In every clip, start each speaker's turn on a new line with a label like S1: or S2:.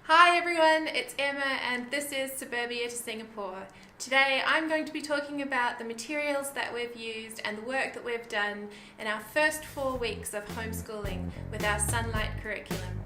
S1: Hi everyone, it's Emma and this is Suburbia to Singapore. Today I'm going to be talking about the materials that we've used and the work that we've done in our first 4 weeks of homeschooling with our Sonlight curriculum.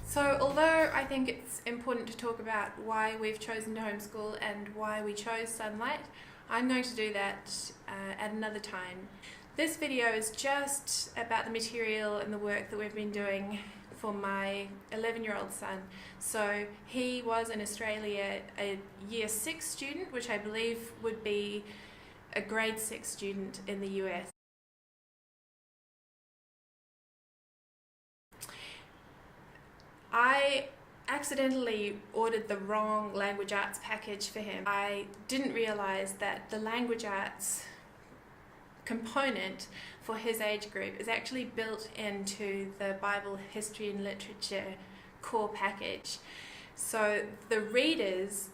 S1: So although I think it's important to talk about why we've chosen to homeschool and why we chose Sonlight, I'm going to do that at another time. This video is just about the material and the work that we've been doing for my 11-year-old son. So he was in Australia a year 6 student, which I believe would be a grade 6 student in the US. I accidentally ordered the wrong language arts package for him. I didn't realise that the language arts component for his age group is actually built into the Bible History and Literature core package. So the readers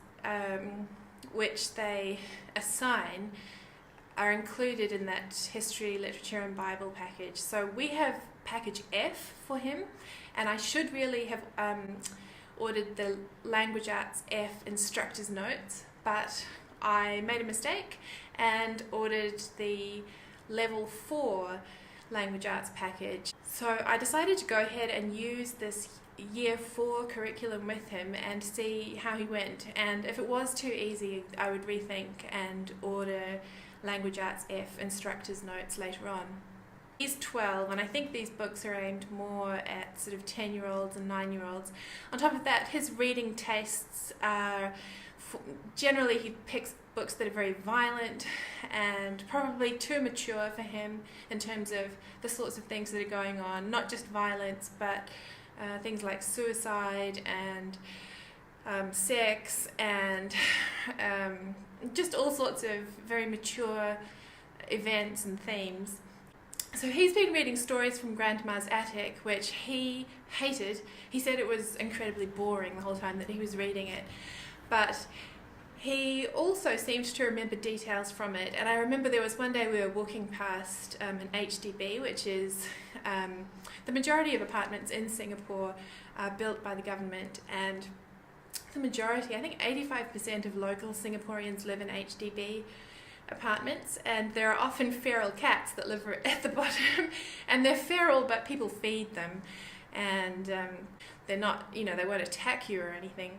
S1: which they assign are included in that History, Literature and Bible package. So we have package F for him, and I should really have ordered the Language Arts F Instructor's Notes, but I made a mistake and ordered the Level 4 Language Arts package. So I decided to go ahead and use this Year 4 curriculum with him and see how he went, and if it was too easy I would rethink and order Language Arts F Instructor's Notes later on. He's 12 and I think these books are aimed more at sort of 10-year-olds and 9-year-olds. On top of that, his reading tastes are generally he picks books that are very violent and probably too mature for him in terms of the sorts of things that are going on, not just violence but things like suicide and sex and just all sorts of very mature events and themes. So he's been reading Stories from Grandma's Attic, which he hated. He said it was incredibly boring the whole time that he was reading it. But he also seemed to remember details from it. And I remember there was one day we were walking past an HDB, which is the majority of apartments in Singapore are built by the government, and the majority, I think 85% of local Singaporeans live in HDB apartments, and there are often feral cats that live at the bottom, and they're feral but people feed them, and they're not, they won't attack you or anything.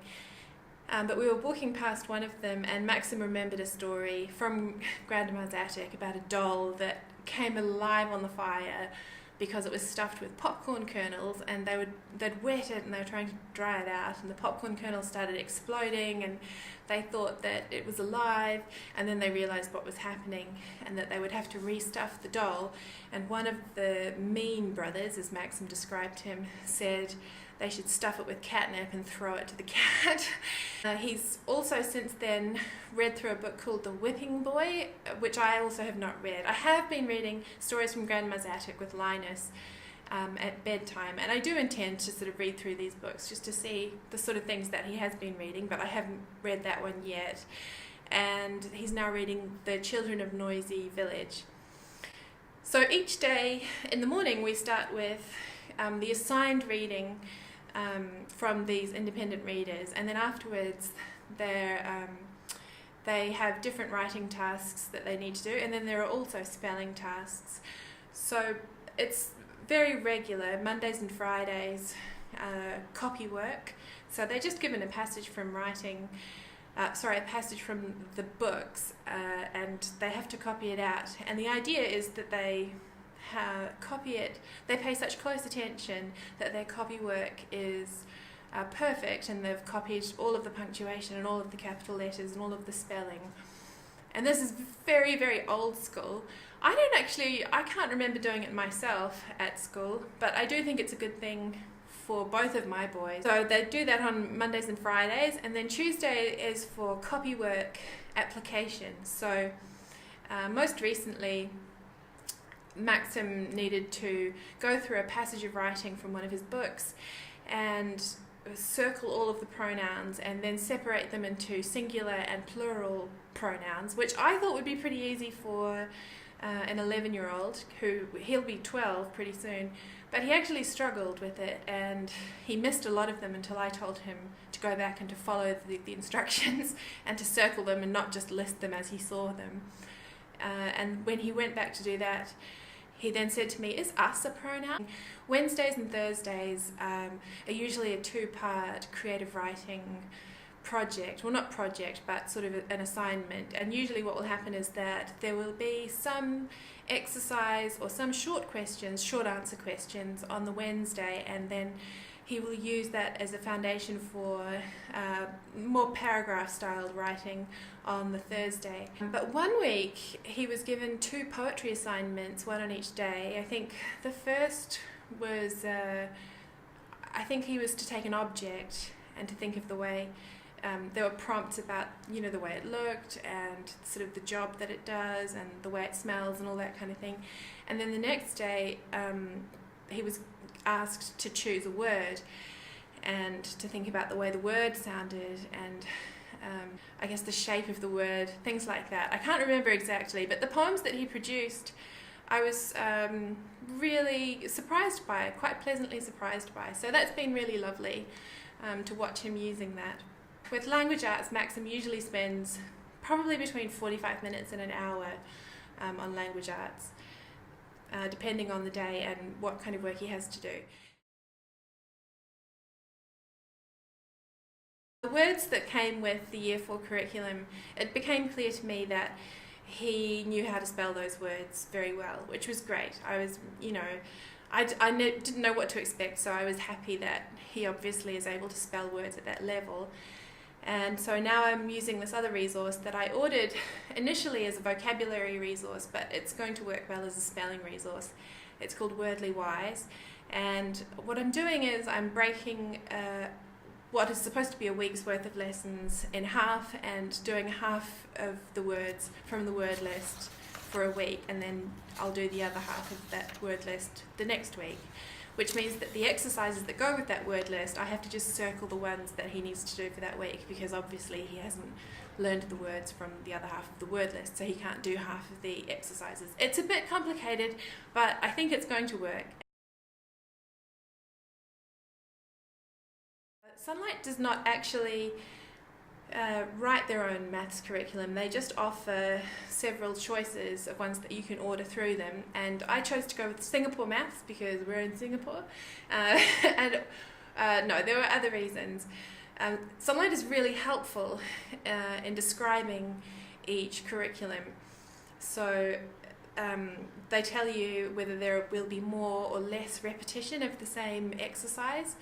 S1: But we were walking past one of them and Maxim remembered a story from Grandma's Attic about a doll that came alive on the fire because it was stuffed with popcorn kernels, and they'd wet it and they were trying to dry it out, and the popcorn kernels started exploding and they thought that it was alive, and then they realised what was happening and that they would have to restuff the doll. And one of the mean brothers, as Maxim described him, said they should stuff it with catnip and throw it to the cat. He's also since then read through a book called The Whipping Boy, which I also have not read. I have been reading Stories from Grandma's Attic with Linus at bedtime, and I do intend to sort of read through these books just to see the sort of things that he has been reading, but I haven't read that one yet. And he's now reading The Children of Noisy Village. So each day in the morning we start with the assigned reading from these independent readers, and then afterwards they have different writing tasks that they need to do, and then there are also spelling tasks. So it's very regular, Mondays and Fridays, copy work. So they're just given a passage from a passage from the books, and they have to copy it out. And the idea is that they copy it, they pay such close attention that their copy work is perfect, and they've copied all of the punctuation and all of the capital letters and all of the spelling. And this is very, very old school. I can't remember doing it myself at school, but I do think it's a good thing for both of my boys. So they do that on Mondays and Fridays, and then Tuesday is for copy work application. So most recently Maxim needed to go through a passage of writing from one of his books and circle all of the pronouns and then separate them into singular and plural pronouns, which I thought would be pretty easy for an 11-year-old he'll be 12 pretty soon, but he actually struggled with it and he missed a lot of them until I told him to go back and to follow the instructions and to circle them and not just list them as he saw them. And when he went back to do that, he then said to me, "Is us a pronoun?" Wednesdays and Thursdays are usually a 2-part creative writing project. Well, not project, but sort of an assignment. And usually what will happen is that there will be some exercise or some short answer questions on the Wednesday, and then he will use that as a foundation for more paragraph-styled writing on the Thursday. But one week he was given 2 poetry assignments, one on each day. I think the first was, I think he was to take an object and to think of the way, there were prompts about, the way it looked and sort of the job that it does and the way it smells and all that kind of thing. And then the next day he was asked to choose a word and to think about the way the word sounded and I guess the shape of the word, things like that. I can't remember exactly, but the poems that he produced I was really surprised by, quite pleasantly surprised by. So that's been really lovely to watch him using that. With language arts, Maxim usually spends probably between 45 minutes and an hour on language arts, depending on the day and what kind of work he has to do. The words that came with the Year 4 curriculum, it became clear to me that he knew how to spell those words very well, which was great. I was, I didn't know what to expect, so I was happy that he obviously is able to spell words at that level. And so now I'm using this other resource that I ordered initially as a vocabulary resource, but it's going to work well as a spelling resource. It's called Wordly Wise. And what I'm doing is I'm breaking what is supposed to be a week's worth of lessons in half and doing half of the words from the word list for a week, and then I'll do the other half of that word list the next week, which means that the exercises that go with that word list, I have to just circle the ones that he needs to do for that week, because obviously he hasn't learned the words from the other half of the word list, so he can't do half of the exercises. It's a bit complicated, but I think it's going to work. Sonlight does not actually write their own maths curriculum. They just offer several choices of ones that you can order through them, and I chose to go with Singapore maths because we're in Singapore, and no, there were other reasons. Sonlight is really helpful in describing each curriculum. So they tell you whether there will be more or less repetition of the same exercise.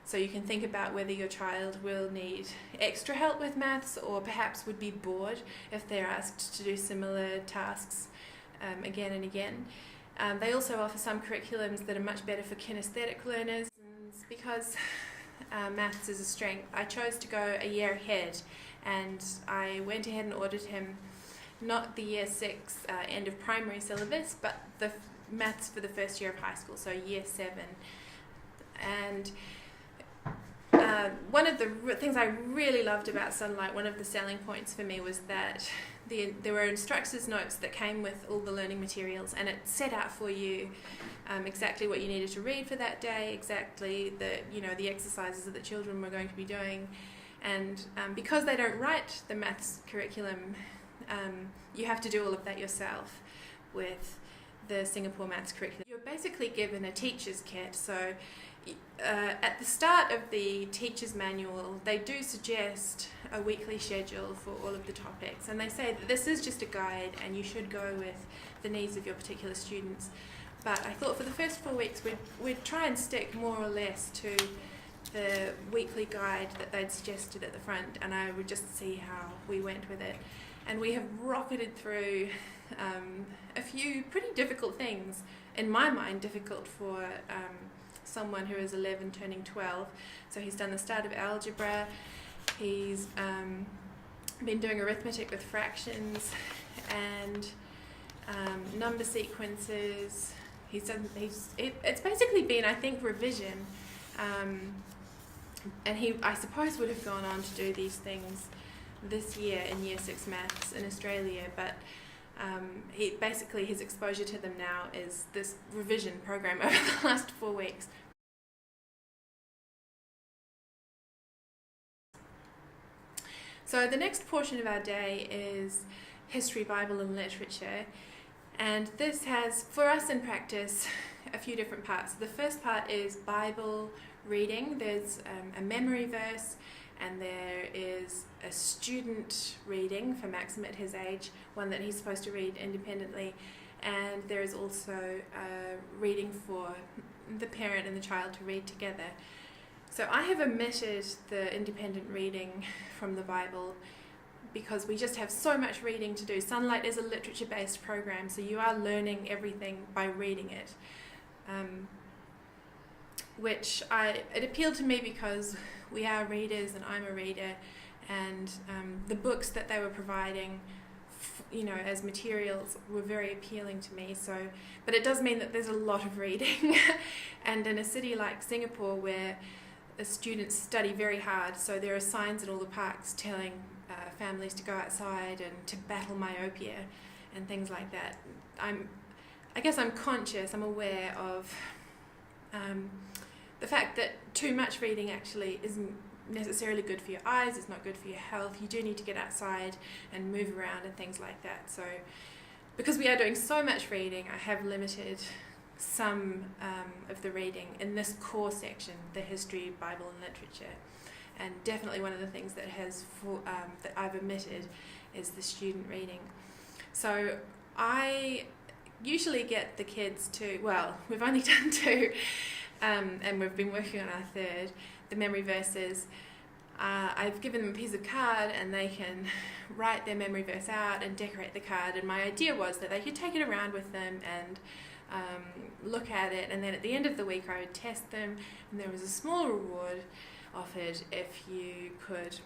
S1: So you can think about whether your child will need extra help with maths or perhaps would be bored if they're asked to do similar tasks again and again. They also offer some curriculums that are much better for kinesthetic learners. Because maths is a strength, I chose to go a year ahead, and I went ahead and ordered him not the Year 6 end of primary syllabus, but the maths for the first year of high school, so Year 7. And one of the things I really loved about Sonlight, one of the selling points for me, was that there were instructor's notes that came with all the learning materials, and it set out for you exactly what you needed to read for that day, exactly the exercises that the children were going to be doing. And because they don't write the maths curriculum, you have to do all of that yourself with the Singapore maths curriculum. You're basically given a teacher's kit, so at the start of the teacher's manual, they do suggest a weekly schedule for all of the topics, and they say that this is just a guide and you should go with the needs of your particular students. But I thought for the first 4 weeks we'd try and stick more or less to the weekly guide that they'd suggested at the front, and I would just see how we went with it. And we have rocketed through a few pretty difficult things, in my mind difficult for someone who is 11 turning 12. So he's done the start of algebra, he's been doing arithmetic with fractions, and number sequences. It's basically been, I think, revision, and he, I suppose, would have gone on to do these things this year in Year 6 Maths in Australia, but his exposure to them now is this revision program over the last 4 weeks. So the next portion of our day is History, Bible and Literature, and this has, for us in practice, a few different parts. The first part is Bible reading. There's a memory verse, and there is a student reading for Maxim at his age, one that he's supposed to read independently, and there is also a reading for the parent and the child to read together. So I have omitted the independent reading from the Bible because we just have so much reading to do. Sonlight is a literature-based program, so you are learning everything by reading it. It appealed to me because we are readers and I'm a reader, and the books that they were providing, as materials were very appealing to me. So, but it does mean that there's a lot of reading, and in a city like Singapore where the students study very hard, so there are signs in all the parks telling families to go outside and to battle myopia and things like that. I guess I'm conscious, I'm aware of the fact that too much reading actually isn't necessarily good for your eyes, it's not good for your health. You do need to get outside and move around and things like that. So because we are doing so much reading, I have limited some of the reading in this core section, the history, Bible and literature. And definitely one of the things that that I've omitted is the student reading. So I usually get the kids to, we've only done 2, and we've been working on our 3rd, the memory verses. I've given them a piece of card and they can write their memory verse out and decorate the card, and my idea was that they could take it around with them and look at it, and then at the end of the week I would test them, and there was a small reward offered if you could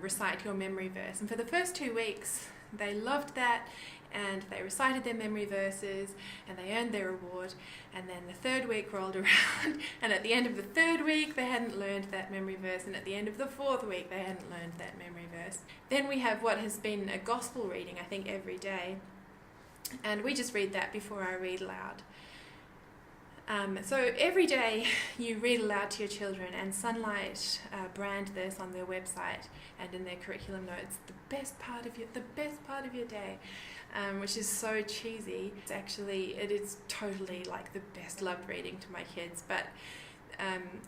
S1: recite your memory verse. And for the first 2 weeks they loved that, and they recited their memory verses and they earned their reward. And then the 3rd week rolled around, and at the end of the 3rd week they hadn't learned that memory verse, and at the end of the 4th week they hadn't learned that memory verse. Then we have what has been a gospel reading, I think, every day, and we just read that before I read aloud. So every day you read aloud to your children, and Sonlight brand this on their website and in their curriculum notes, the best part of your day, which is so cheesy. It is totally like the best loved reading to my kids. But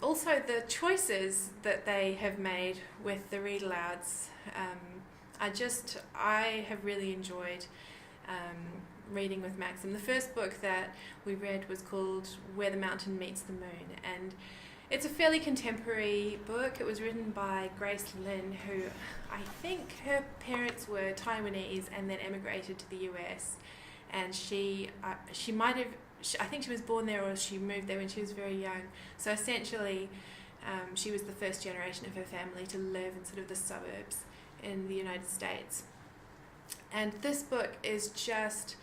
S1: also the choices that they have made with the read alouds, I have really enjoyed reading with Maxim. The first book that we read was called Where the Mountain Meets the Moon, and it's a fairly contemporary book. It was written by Grace Lin, who I think her parents were Taiwanese and then emigrated to the US, and I think she was born there or she moved there when she was very young. So essentially she was the first generation of her family to live in sort of the suburbs in the United States. And this book is just,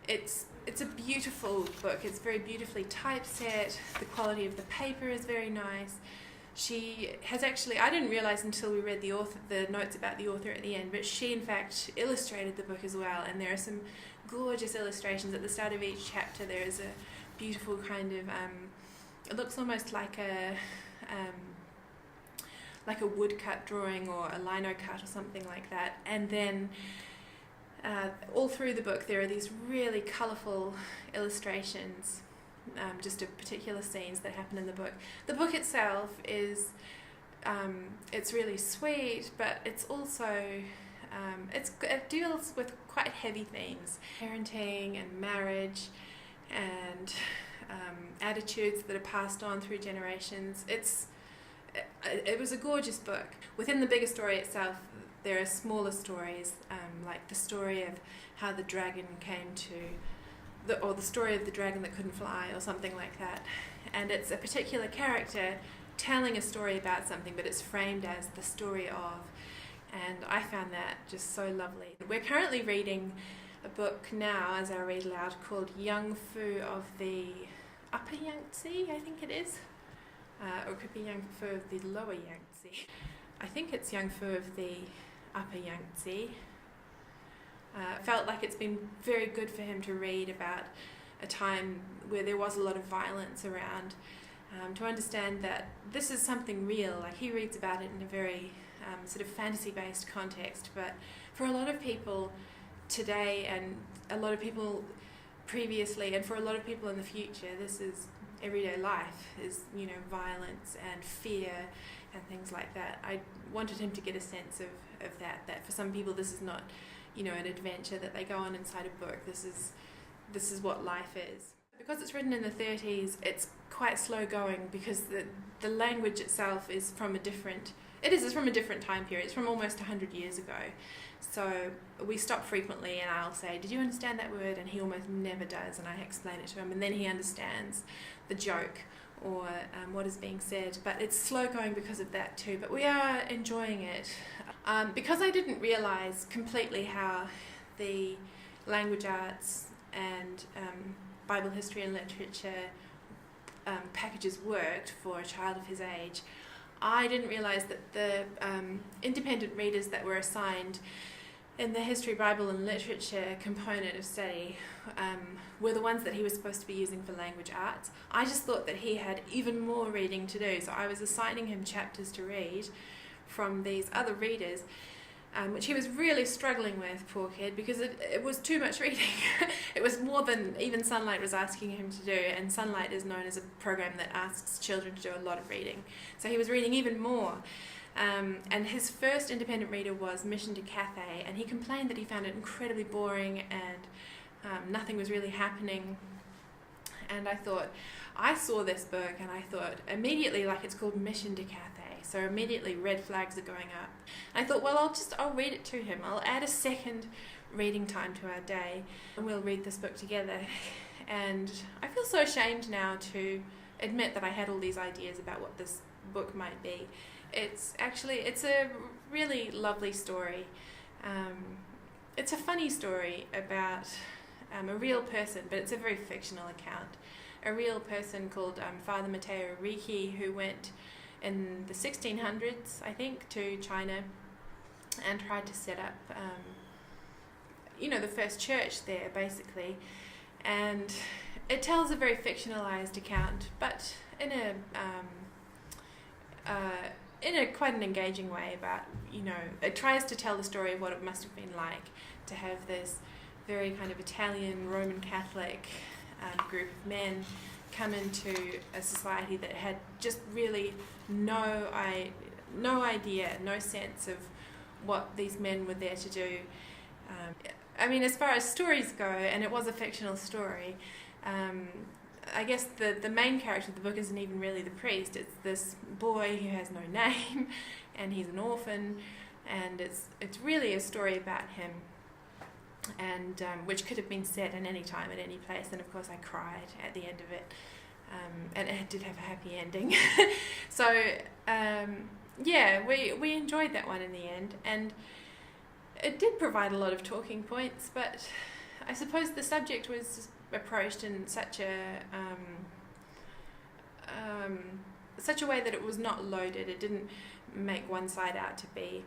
S1: it's a beautiful book. It's very beautifully typeset. The quality of the paper is very nice. She has actually, I didn't realize until we read the notes about the author at the end, but she in fact illustrated the book as well, and there are some gorgeous illustrations at the start of each chapter. There is a beautiful kind of, it looks almost like a woodcut drawing or a lino cut or something like that. And then all through the book there are these really colourful illustrations just of particular scenes that happen in the book. The book itself is it's really sweet, but it's also it deals with quite heavy themes, parenting and marriage and attitudes that are passed on through generations. It was a gorgeous book. Within the bigger story itself, there are smaller stories, like the story of how the dragon came to, or the story of the dragon that couldn't fly, or something like that. And it's a particular character telling a story about something, but it's framed as the story of. And I found that just so lovely. We're currently reading a book now, as I read aloud, called Young Fu of the Upper Yangtze, I think it is. Or it could be Young Fu of the Lower Yangtze. I think it's Young Fu of the Upper Yangtze. Felt like it's been very good for him to read about a time where there was a lot of violence around, to understand that this is something real. Like, he reads about it in a very sort of fantasy-based context, but for a lot of people today, and a lot of people previously, and for a lot of people in the future, this is everyday life, is, you know, violence and fear and things like that. I wanted him to get a sense of that for some people this is not, you know, an adventure that they go on inside a book. This is what life is. Because it's written in the 30s, it's quite slow going, because the language itself is from a different time period. It's from almost 100 years ago. So we stop frequently and I'll say, "Did you understand that word?" And he almost never does, and I explain it to him, and then he understands the joke or what is being said. But it's slow going because of that too, but we are enjoying it. Because I didn't realise completely how the language arts and Bible history and literature packages worked for a child of his age, I didn't realise that the independent readers that were assigned in the history, Bible and literature component of study were the ones that he was supposed to be using for language arts. I just thought that he had even more reading to do, so I was assigning him chapters to read from these other readers, which he was really struggling with, poor kid, because it was too much reading. It was more than even Sonlight was asking him to do, and Sonlight is known as a program that asks children to do a lot of reading. So he was reading even more. And his first independent reader was Mission to Cathay, and he complained that he found it incredibly boring and nothing was really happening. And I saw this book and I thought immediately, like, it's called Mission to Cathay. So immediately red flags are going up. And I thought, well, I'll read it to him. I'll add a second reading time to our day and we'll read this book together. And I feel so ashamed now to admit that I had all these ideas about what this book might be. It's a really lovely story. It's a funny story about a real person, but it's a very fictional account. A real person called Father Matteo Ricci, who went in the 1600s, I think, to China and tried to set up, the first church there, basically. And it tells a very fictionalized account, but in a quite an engaging way about, it tries to tell the story of what it must have been like to have this very kind of Italian Roman Catholic group of men come into a society that had just really no idea, no sense of what these men were there to do. As far as stories go, and it was a fictional story, I guess the main character of the book isn't even really the priest. It's this boy who has no name, and he's an orphan, and it's really a story about him, and which could have been set in any time, at any place. And of course I cried at the end of it, and it did have a happy ending. So we enjoyed that one in the end, and it did provide a lot of talking points, but I suppose the subject was approached in such a way that it was not loaded. It didn't make one side out to be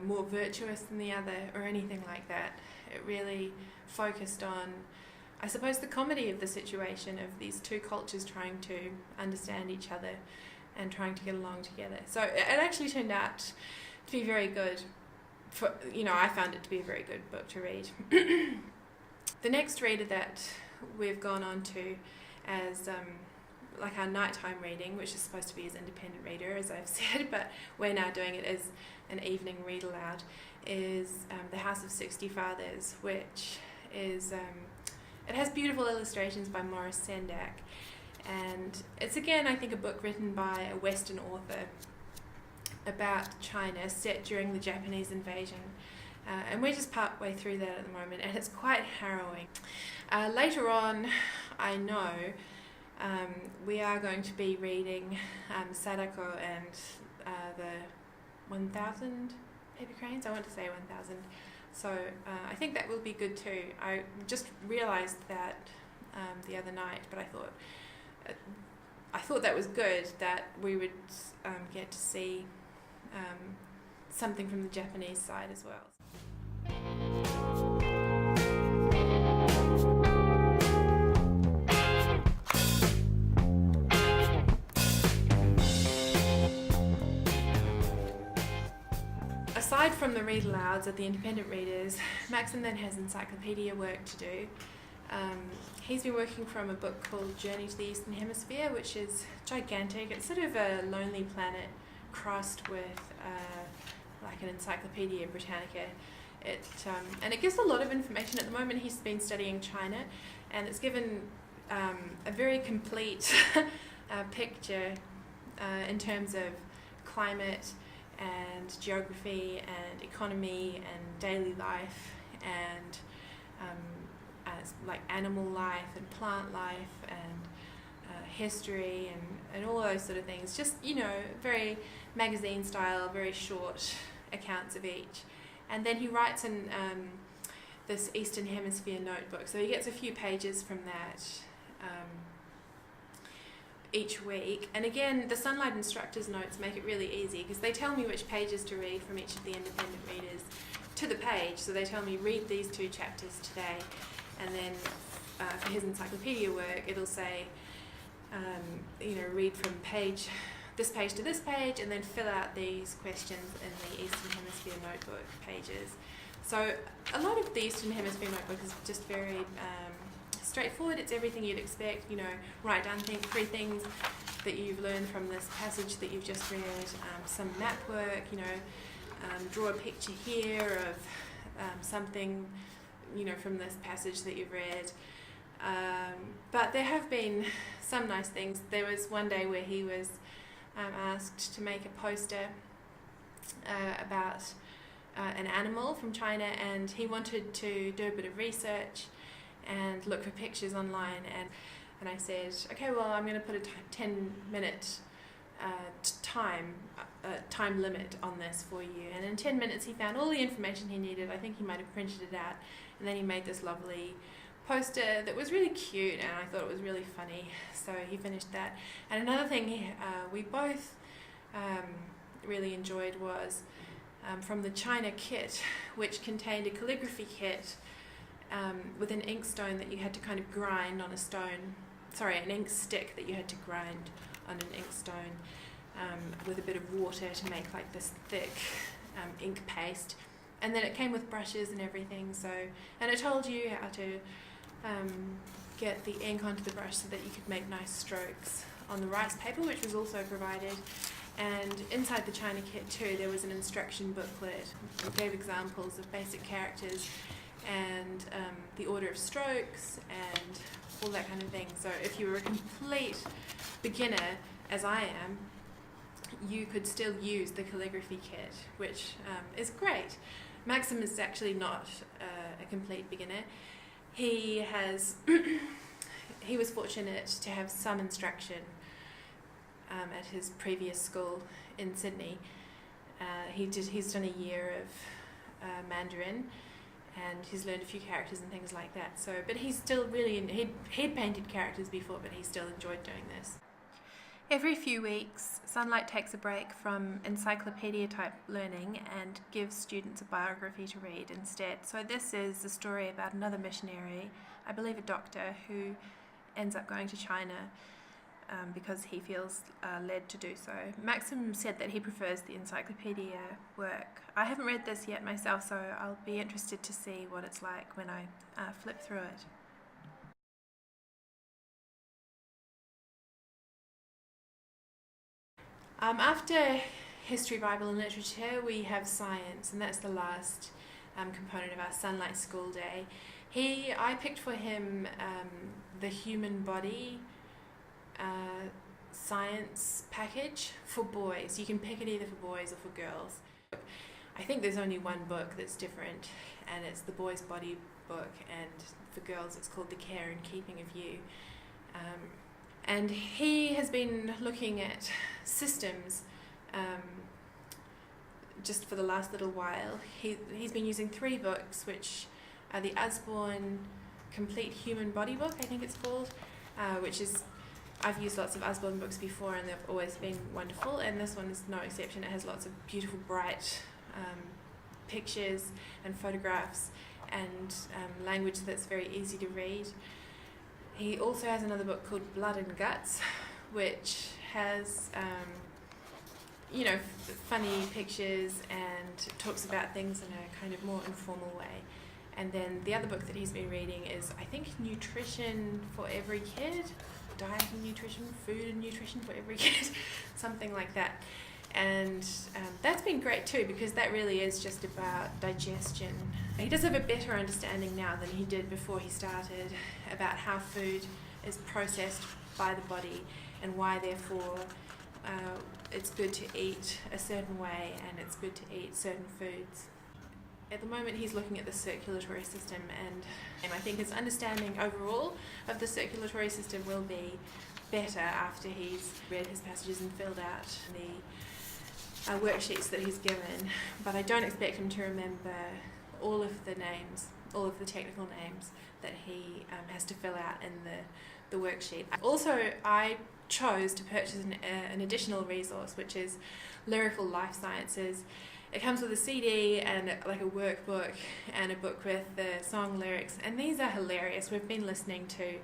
S1: more virtuous than the other or anything like that. It really focused on, I suppose, the comedy of the situation of these two cultures trying to understand each other and trying to get along together. So it actually turned out to be very good. I found it to be a very good book to read. The next reader that we've gone on to as our nighttime reading, which is supposed to be as independent reader, as I've said, but we're now doing it as an evening read aloud, is The House of 60 Fathers, which is it has beautiful illustrations by Morris Sendak, and it's again, I think, a book written by a Western author about China, set during the Japanese invasion. And we're just part way through that at the moment, and it's quite harrowing. Later on, I know, we are going to be reading Sadako and the 1,000 Paper Cranes. I want to say 1,000 So I think that will be good too. I just realised that the other night, but I thought that was good, that we would get to see something from the Japanese side as well. Aside from the read alouds at the independent readers, Maxim then has encyclopedia work to do. He's been working from a book called Journey to the Eastern Hemisphere, which is gigantic. It's sort of a Lonely Planet crossed with like an Encyclopedia Britannica. And it gives a lot of information. At the moment he's been studying China, and it's given a very complete picture in terms of climate and geography and economy and daily life and like animal life and plant life and history and all those sort of things. Just, very magazine style, very short accounts of each. And then he writes in this Eastern Hemisphere notebook. So he gets a few pages from that each week. And again, the Sonlight instructors' notes make it really easy because they tell me which pages to read from each of the independent readers to the page. So they tell me, read these 2 chapters today. And then for his encyclopedia work, it'll say, read from this page to this page, and then fill out these questions in the Eastern Hemisphere notebook pages. So a lot of the Eastern Hemisphere notebook is just very straightforward. It's everything you'd expect. Write down 3 things that you've learned from this passage that you've just read, some map work, draw a picture here of something from this passage that you've read. But there have been some nice things. There was one day where he was asked to make a poster about an animal from China, and he wanted to do a bit of research and look for pictures online. And I said, okay, well, I'm going to put a 10-minute time limit on this for you. And in 10 minutes he found all the information he needed. I think he might have printed it out, and then he made this lovely poster that was really cute, and I thought it was really funny, so he finished that. And another thing we both really enjoyed was from the China kit, which contained a calligraphy kit with an ink stone that you had to kind of grind on an ink stick that you had to grind on an ink stone with a bit of water to make like this thick ink paste. And then it came with brushes and everything, and it told you how to get the ink onto the brush so that you could make nice strokes on the rice paper, which was also provided. And inside the China kit too, there was an instruction booklet that gave examples of basic characters and the order of strokes and all that kind of thing. So if you were a complete beginner, as I am, you could still use the calligraphy kit, which is great. Maxim is actually not a complete beginner. He was fortunate to have some instruction at his previous school in Sydney. He's done a year of Mandarin, and he's learned a few characters and things like that. But he's still he'd painted characters before, but he still enjoyed doing this. Every few weeks, Sonlight takes a break from encyclopedia-type learning and gives students a biography to read instead. So this is a story about another missionary, I believe a doctor, who ends up going to China because he feels led to do so. Maxim said that he prefers the encyclopedia work. I haven't read this yet myself, so I'll be interested to see what it's like when I flip through it. After history, Bible and literature, we have science, and that's the last component of our Sonlight school day. I picked for him the human body science package for boys. You can pick it either for boys or for girls. I think there's only one book that's different, and it's the boys' body book, and for girls it's called The Care and Keeping of You. And he has been looking at systems just for the last little while. He's been using 3 books, which are the Usborne Complete Human Body book, I think it's called, which is, I've used lots of Usborne books before and they've always been wonderful, and this one is no exception. It has lots of beautiful, bright pictures and photographs and language that's very easy to read. He also has another book called Blood and Guts, which has funny pictures and talks about things in a kind of more informal way. And then the other book that he's been reading is, I think, Nutrition for Every Kid, Diet and Nutrition, Food and Nutrition for Every Kid, something like that. And that's been great too, because that really is just about digestion. He does have a better understanding now than he did before he started about how food is processed by the body and why therefore it's good to eat a certain way and it's good to eat certain foods. At the moment he's looking at the circulatory system, and I think his understanding overall of the circulatory system will be better after he's read his passages and filled out the worksheets that he's given. But I don't expect him to remember all of the names, all of the technical names that he has to fill out in the worksheet. Also, I chose to purchase an additional resource, which is Lyrical Life Sciences. It comes with a CD and like a workbook and a book with the song lyrics, and these are hilarious. We've been listening to,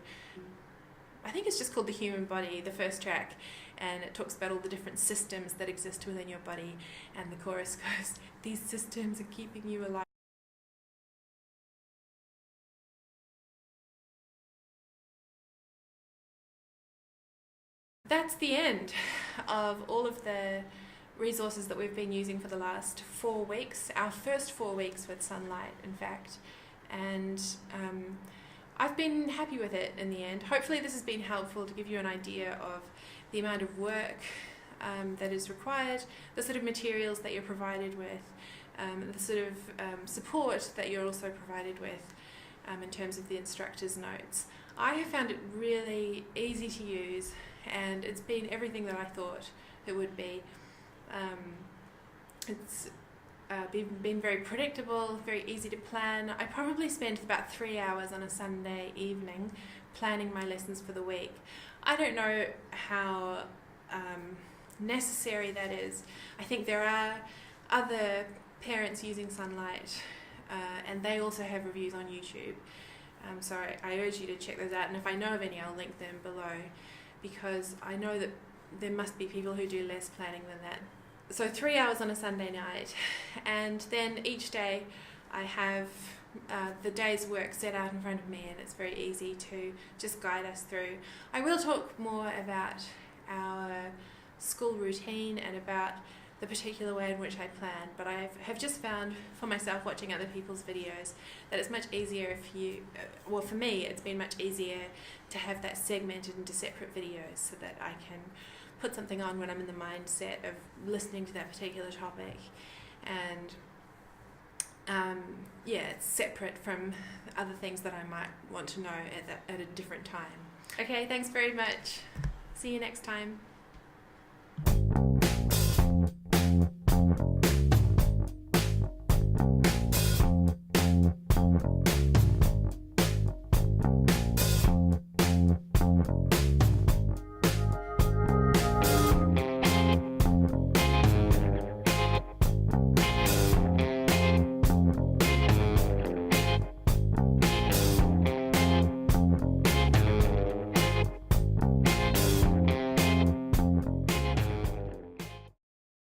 S1: I think it's just called The Human Body, the first track, and it talks about all the different systems that exist within your body, and the chorus goes, "These systems are keeping you alive." That's the end of all of the resources that we've been using for the last 4 weeks, our first 4 weeks with Sonlight, in fact, and I've been happy with it in the end. Hopefully this has been helpful to give you an idea of the amount of work that is required, the sort of materials that you're provided with, the sort of support that you're also provided with in terms of the instructor's notes. I have found it really easy to use, and it's been everything that I thought it would be. It's been very predictable, very easy to plan. I probably spent about 3 hours on a Sunday evening planning my lessons for the week. I don't know how necessary that is. I think there are other parents using Sonlight, and they also have reviews on YouTube. So I urge you to check those out, and if I know of any, I'll link them below, because I know that there must be people who do less planning than that. So 3 hours on a Sunday night, and then each day I have the day's work set out in front of me, and it's very easy to just guide us through. I will talk more about our school routine and about the particular way in which I plan, but I have just found for myself, watching other people's videos, that it's much easier if you, well, for me it's been much easier to have that segmented into separate videos so that I can put something on when I'm in the mindset of listening to that particular topic, and yeah, it's separate from other things that I might want to know at a different time. Okay, thanks very much. See you next time.